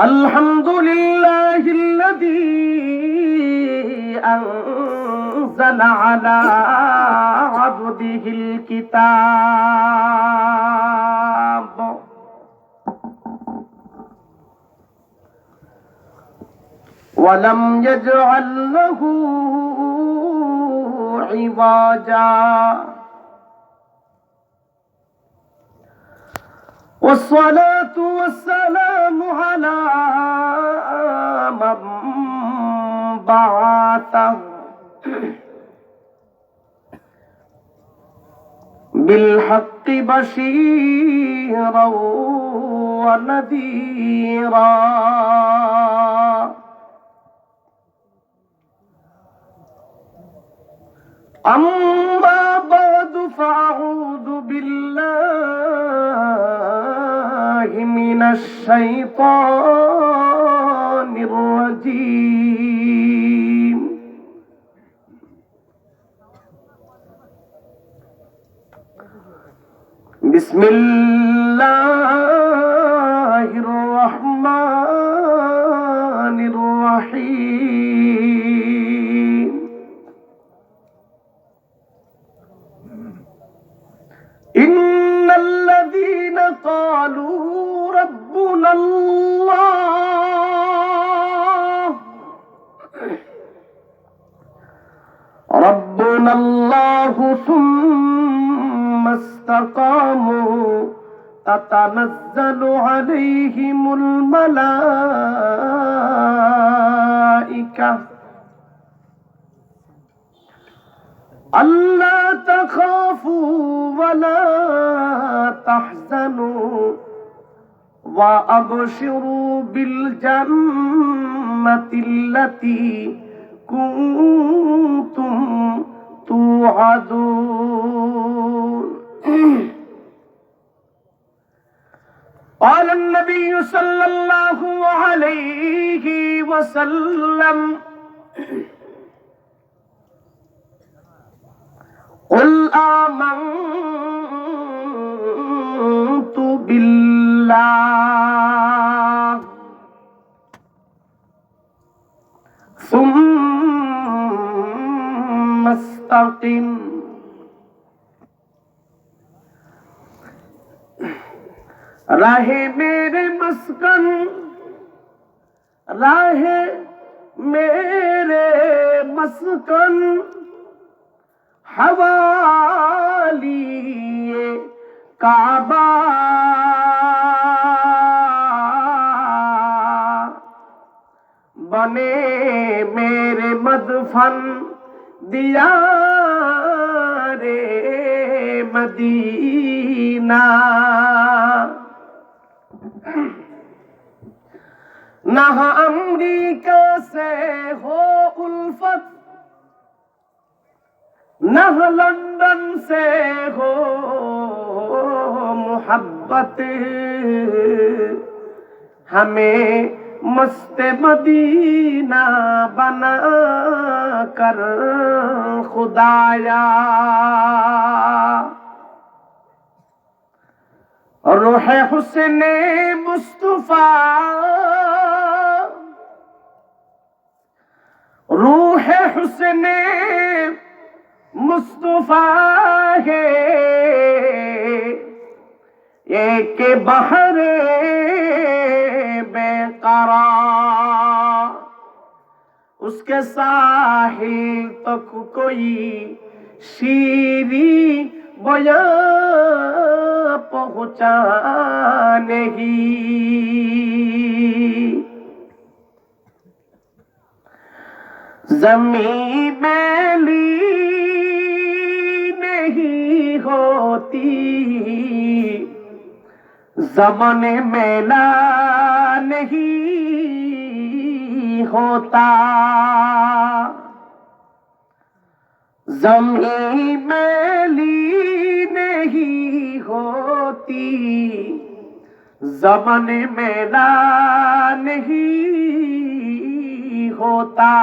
अल्हम्दुलिल्लाहिल्लज़ी अंज़ल अला अब्दिहिल किताब वलम यजअल लहू इवाजा वस्सलातु वस्सलामु अला मन बअतहु बिलहक्कि बशीरा व नज़ीरा अम्मा बअदु फ़अऊज़ु बिल्लाहि मिनश शैतानिर रजीम। बिस्मिल्लाहिर रहमानिर रहीम। इन्नल्लज़ीन क़ालू रब्बुनल्लाहु सुम्मा इस्तक़ामू ततनज़्ज़लु अलैहिमुल मलाइका अल्ला तखाफू वला तहज़नू व अबशिरू बिल जन्नतिल्लती कुंतुम तुअदून। क़ाल नबी सल्लल्लाहु अलैहि वसल्लम क़ुल आमन्तु बिल्लाह सुम्मा इस्तक़िम। राहे मेरे मस्कन राहे मेरे मस्कन हवालिए काबा बने मेरे मदफन दियारे मदीना। न अमरीका से हो उल्फत न लंदन से हो मोहब्बत हमें मस्त मदीना बना कर खुदाया। रूह हुस्ने मुस्तफा रूह हुस्ने मुस्तफा है एक बहरे बेकरार उसके साहिल तक कोई शीरी बया पहुँचा नहीं। ज़मीं मैली नहीं होती ज़माने मेला नहीं होता। ज़मीं मैली नहीं होती ज़माने मेला नहीं होता।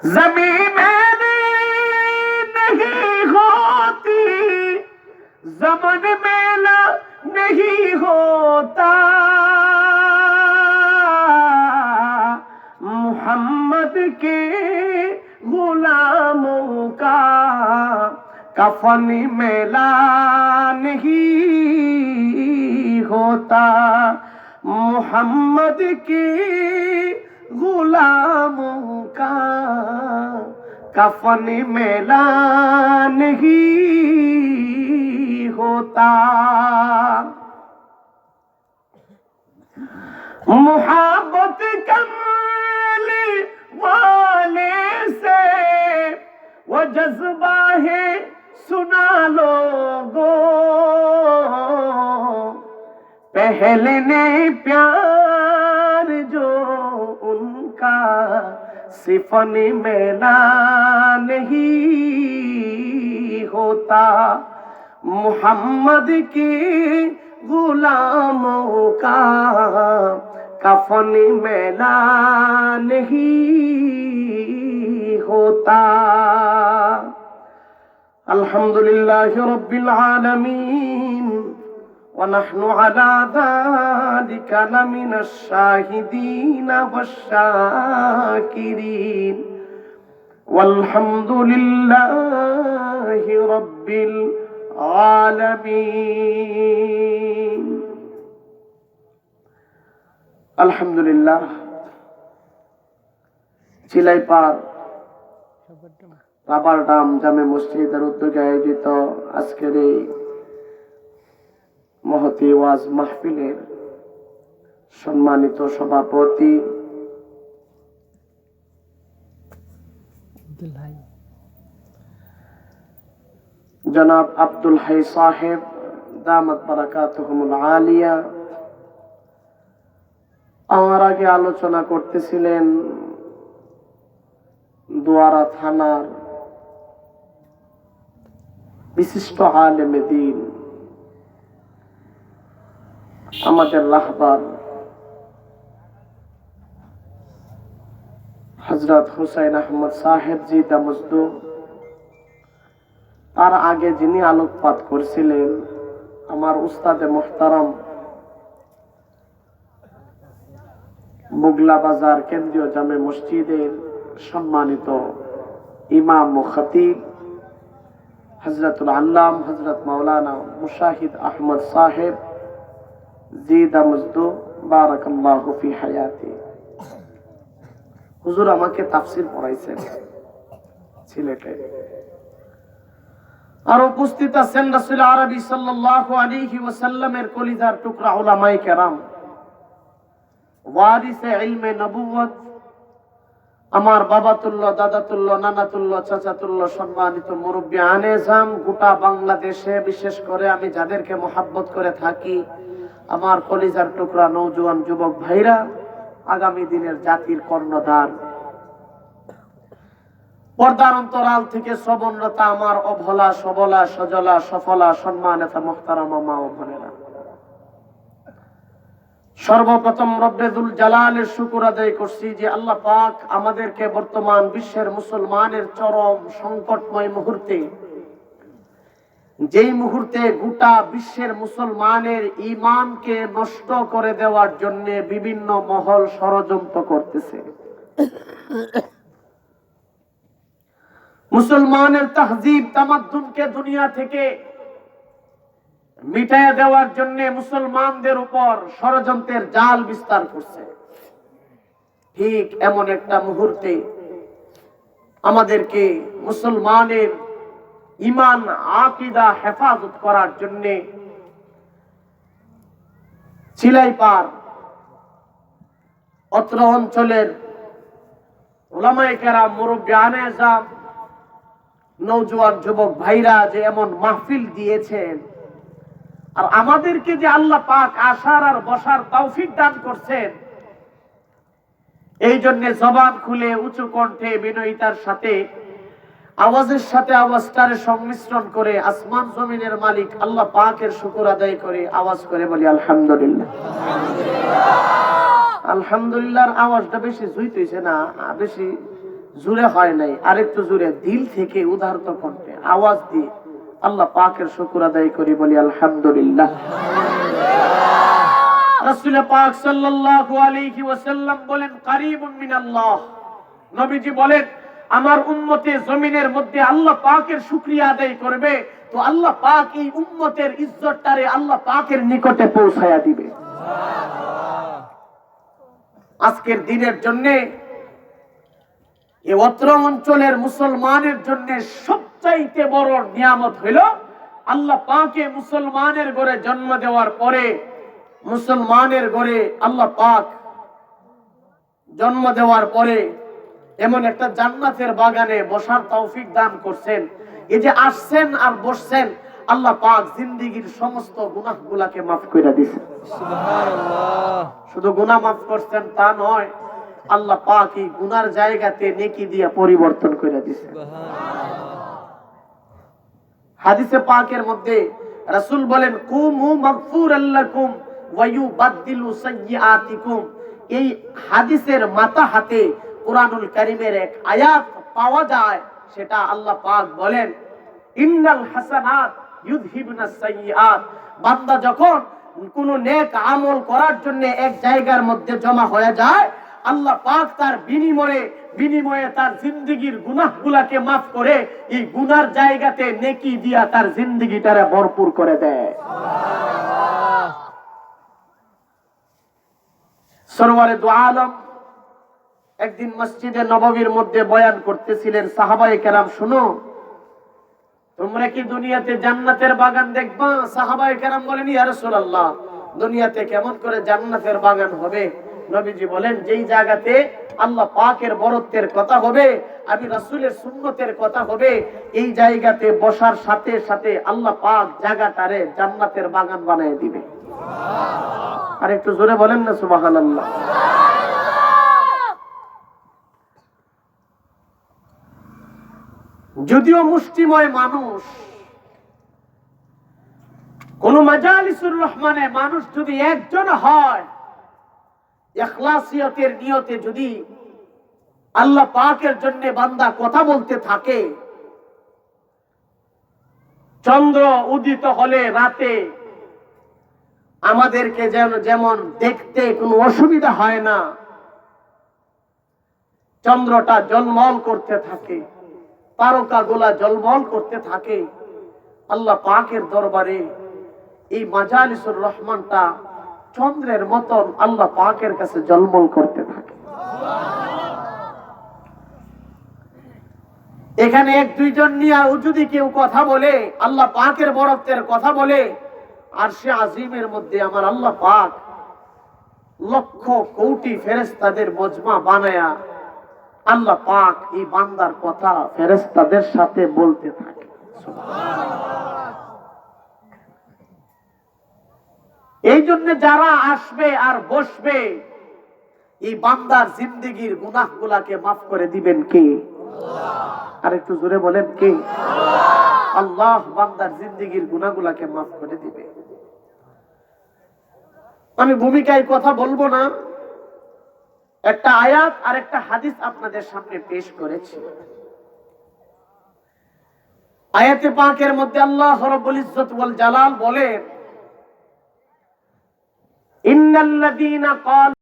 ज़मीं मैली नहीं होती ज़माने मेला नहीं होता मोहम्मद के गुलामों का कफन मेला नहीं होता मोहम्मद के गुलामों का कफन मेला नहीं होता मोहब्बत करने वाले से वो जज्बा है सुना लोगो पहले ने प्यार जो उनका सिफन मेला नहीं होता मोहम्मद के गुलामों का कफन मेला नहीं होता अल्हम्दुलिल्लाहि रब्बिल आलमीन वनहनु अला ज़ालिका लमिनश शाहिदीन वश्शाकिरीन वल्हम्दुलिल्लाहि रब्बिल आलमीन আলহামদুলিল্লাহ চিলাইপাড় রাবার ডাম জামে মসজিদের উদ্যোগে আয়োজিত আজকের এই মহতী ওয়াজ মাহফিলের সম্মানিত সভাপতি জনাব আব্দুল হাই সাহেব দামাত বারাকাতুহুমুল আলিয়া আমার আগে আলোচনা করতেছিলেন দোয়ারা থানার বিশিষ্ট আলেমে দ্বীন আমাদের রাহবার হযরত হুসাইন আহমদ সাহেব জি দামজদু তার আগে যিনি আলোকপাত করছিলেন আমার উস্তাদে মুহতারাম বুগলা বাজার কেন্দ্রীয় জামে মসজিদের সম্মানিত ইমাম ও খতিব হযরতুল আল্লাম হযরত মাওলানা মুশাহিদ আহমদ সাহেব জি দামজদু বারাকাল্লাহু ফি হায়াতি হুজুর আমাকে তাফসীর পড়াইছেন সিলেটে আর উপস্থিত আছেন রাসূল আরবি সাল্লাল্লাহু আলাইহি ওয়াসাল্লামের কলিজার টুকরা উলামায়ে কেরাম ওয়ারিসে ইলমে নবুয়ত আমার বাবা তুল্য দাদা তুল্য নানা তুল্য চাচা তুল্য সম্মানিত মুরব্বী আনেজাম গোটা বাংলাদেশে বিশেষ করে আমি যাদেরকে মহব্বত করে থাকি আমার কলিজার টুকরা নওজোয়ান যুবক ভাইরা আগামী দিনের জাতির কর্ণধার পর্দার অন্তরাল থেকে শ্রবণরতা আমার অভলা সবলা সজলা সফলা সম্মানিত মুহতারামা মা ও বোনেরা সর্বপ্রথম রব্বুল জালালের শুকর আদায় করছি যে আল্লাহ পাক আমাদেরকে বর্তমান বিশ্বের মুসলমানের চরম সংকটময় মুহূর্তে যেই মুহূর্তে গোটা বিশ্বের মুসলমানের ঈমানকে নষ্ট করে দেওয়ার জন্য বিভিন্ন মহল ষড়যন্ত্র করতেছে মুসলমানের তাহজিব তামাদ্দুনকে দুনিয়া থেকে মিটাইয়া দেওয়ার জন্য মুসলমানদের উপর ষড়যন্ত্রের জাল বিস্তার করছে ঠিক এমন একটা মুহূর্তে আমাদেরকে মুসলমানের ঈমান আকীদা হেফাজত করার জন্য চিলাইপাড় অত্র অঞ্চলের উলামায়ে কেরাম মুরব্বী আনেজাম নওজোয়ান যুবক ভাইরা যে এমন মাহফিল দিয়েছেন আর আমাদেরকে যে আল্লাহ পাক আসার আর বসার তৌফিক দান করছেন এই জন্য জবান খুলে উঁচু কণ্ঠে বিনয়িতার সাথে আওয়াজের সাথে আওয়াজটারে সংমিশ্রণ করে আসমান জমিনের মালিক আল্লাহ পাকের শুকর আদায় করে আওয়াজ করে বলি আলহামদুলিল্লাহ। আলহামদুলিল্লাহর আওয়াজটা বেশি জুইতেছে না, বেশি জোরে হয় নাই, আরেকটু জোরে দিল থেকে উদারত কণ্ঠে আওয়াজ দিয়ে আল্লাহ পাকের শুকর আদায় করি বলি আলহামদুলিল্লাহ। রাসূল পাক সাল্লাল্লাহু আলাইহি ওয়াসাল্লাম বলেন কারীবুন মিনাল্লাহ, নবীজি বলেন আমার উম্মতে জমিনের মধ্যে আল্লাহ পাকের শুকরিয়া আদায় করবে তো আল্লাহ পাক এই উম্মতের ইজ্জতটারে আল্লাহ পাকের নিকটে পৌঁছায়া দিবে। আজকের দিনের জন্য এই অত্র অঞ্চলের মুসলমানের জন্য সবচাইতে বড় নিয়ামত হইল আল্লাহ পাকে মুসলমানের ঘরে জন্ম দেওয়ার পরে মুসলমানের ঘরে আল্লাহ পাক জন্ম দেওয়ার পরে এমন একটা জান্নাতের বাগানে বসার তৌফিক দান করছেন। এই যে আসছেন আর বসছেন, আল্লাহ পাক জিন্দেগীর সমস্ত গুনাহগুলাকে মাফ করে দিয়েছেন। সুবহানাল্লাহ। শুধু গুনাহ মাফ করছেন তা নয়, আল্লাহ পাক এই গুনার জায়গাতে নেকি দিয়ে পরিবর্তন করে দিয়েছেন। হাদিসে পাকের মধ্যে রাসূল বলেন কুমু মাগফুরাল লাকুম ওয়া ইউবাদদিলু সাইয়্যাতিকুম। এই হাদিসের মাথা হাতে কুরআনুল কারীমের এক আয়াত পাওয়া যায়, সেটা আল্লাহ পাক বলেন ইন্নাল হাসানাত ইউযহিবুনাস সাইয়্যাত। বান্দা যখন কোন নেক আমল করার জন্য এক জায়গার মধ্যে জমা হয়ে যায়, আল্লাহ পাক তার বিনিময়ে তার জিন্দেগীর গুনাহগুলাকে মাফ করে এই গুনার জায়গাতে নেকি দিয়া তার জিন্দেগীটারে ভরপুর করে দেয়। সরওয়ারে দু আলম একদিন মসজিদে নববীর মধ্যে বয়ান করতেছিলেন। সাহাবায়ে কেরাম শুনো, তোমরা কি দুনিয়াতে জান্নাতের বাগান দেখবা? সাহাবায়ে কেরাম বলেন ইয়া রাসূলুল্লাহ, দুনিয়াতে কেমন করে জান্নাতের বাগান হবে? নবীজি বলেন যেই জায়গাতে আল্লাহ পাকের বরত্বের কথা হবে, আমি রাসূলের সুন্নতের কথা হবে, এই জায়গাতে বসার সাথে সাথে আল্লাহ পাক জায়গাটারে জান্নাতের বাগান বানিয়ে দিবে। আর একটু জোরে বলেন না সুবহানাল্লাহ। যদিও মুষ্টিময় মানুষ, কোন মাজালিসুর রহমানে মানুষ যদি একজন হয়, ইখলাসিয়তের নিয়তে যদি আল্লাহ পাকের জন্য বান্দা কথা বলতে থাকে, চন্দ্র উদিত হলে রাতে আমাদেরকে যেমন দেখতে কোনো অসুবিধা হয় না, চন্দ্রটা ঝলমল করতে থাকে, তারকাগুলা ঝলমল করতে থাকে, আল্লাহ পাকের দরবারে এই মাজালিসুর রহমানটা চন্দ্রের মতন আল্লাহ পাকের কাছে ঝলমল করতে থাকে। এখানে এক দুইজন নিয়ে যদি কেউ কথা বলে, আল্লাহ পাকের বরত্বের কথা বলে, আরশে আজিমের মধ্যে আমার আল্লাহ পাক লক্ষ কোটি ফেরেশতাদের মজমা বানায়া আল্লাহ পাক এই বান্দার কথা ফেরেশতাদের সাথে বলতে থাকে। এই জন্য যারা আসবে আর বসবে, এই বান্দার জিন্দেগীর গুনাহগুলাকে মাফ করে দিবেন কে? আর একটু জোরে বলেন কে? আল্লাহ বান্দার জিন্দেগীর গুনাহগুলাকে মাফ করে দিবে। আমি ভূমিকায় কথা বলবো না, একটা আয়াত আর একটা হাদিস আপনাদের সামনে পেশ করেছি। আয়াতে পাকের মধ্যে আল্লাহ রাব্বুল ইজ্জত ওয়াল জালাল বলেন ইন্নাল্লাযীনা ক্বালু